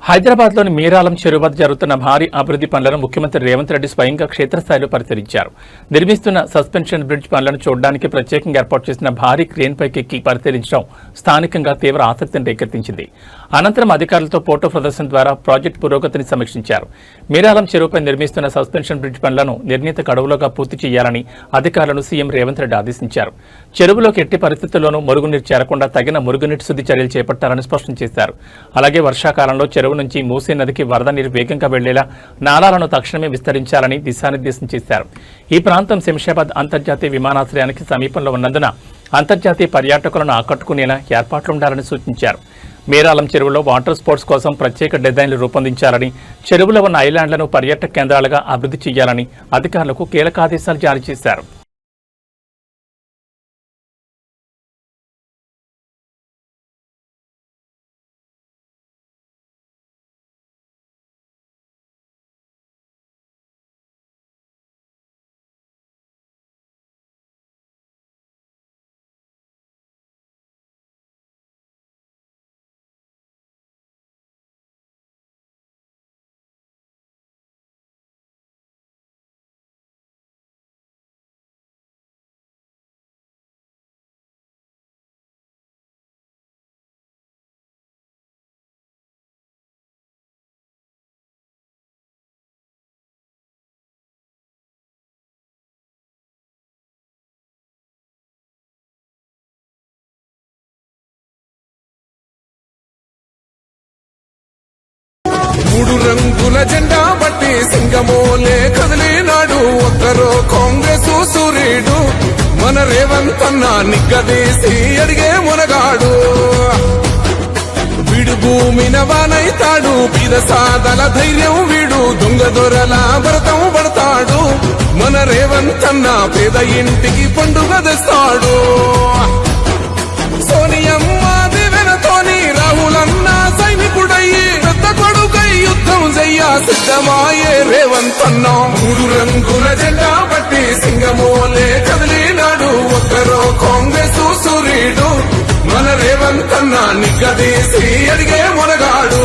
హైదరాబాద్లోని మీరాలం చెరువు వద్ద జరుగుతున్న భారీ అభివృద్ధి పనులను ముఖ్యమంత్రి రేవంత్ రెడ్డి స్వయంగా క్షేత్రస్థాయిలో పరిశీలించారు. నిర్మిస్తున్న సస్పెన్షన్ బ్రిడ్జ్ పనులను చూడడానికి ప్రత్యేకంగా ఏర్పాటు చేసిన భారీ క్రేన్ పైకెక్కి పరిశీలించడం స్థానికంగా తీవ్ర ఆసక్తిని రేకెత్తించింది. అనంతరం అధికారులతో ఫోటో ప్రదర్శన ద్వారా ప్రాజెక్టు పురోగతిని సమీక్షించారు. మీరాలం చెరువుపై నిర్మిస్తున్న సస్పెన్షన్ బ్రిడ్జ్ పనులను నిర్ణీత గడువులోగా పూర్తి చేయాలని అధికారులను సీఎం రేవంత్ రెడ్డి ఆదేశించారు. చెరువులోకి ఎట్టి పరిస్థితుల్లోనూ మురుగునీరు చేరకుండా తగిన మురుగునీటి శుద్ధి చర్యలు చేపట్టాలని స్పష్టం చేశారు. అలాగే వర్షాకాలంలో చెరువు నుంచి మూసీ నదికి వరద నీరు వేగంగా వెళ్లేలా నాలాలను తక్షణమే విస్తరించాలని దిశానిర్దేశం చేశారు. ఈ ప్రాంతం శంషాబాద్ అంతర్జాతీయ విమానాశ్రయానికి సమీపంలో ఉన్నందున అంతర్జాతీయ పర్యాటకులను ఆకట్టుకునేలా ఏర్పాట్లుండాలని సూచించారు. మీరాలం చెరువులో వాటర్ స్పోర్ట్స్ కోసం ప్రత్యేక డిజైన్లు రూపొందించాలని, చెరువులో ఉన్న ఐలాండ్లను పర్యాటక కేంద్రాలుగా అభివృద్ధి చేయాలని అధికారులకు కీలక ఆదేశాలు జారీ చేశారు. మూడు రంగుల జెండా బట్టి సింగమోలే కదిలినాడు ఒక్కరో కాంగ్రెస్ సూర్యుడు మన రేవంత్ అన్న నిగ్గదీసి అడిగే మునగాడు. వీడు భూమిన వానైతాడు, పీద సాదల ధైర్యం వీడు, దొంగ దొరల భరతం పడతాడు. మన రేవంత్ అన్న పేద ఇంటికి పండుగ తెస్తాడు. సోనియమ్మ దివెనతోని రాహులన్న సైనికుడయ్యి పెద్ద కొడుకై యుద్ధం చెయ్య సిద్ధమాయే రేవంత్ అన్న. మూడు రంగుల జెండా బట్టి సింగమోలే కదిలినాడు ఒక్కరో కాంగ్రెస్ సూర్యుడు మన రేవంత్ అన్న నిగ్గదీసి అడిగే మునగాడు.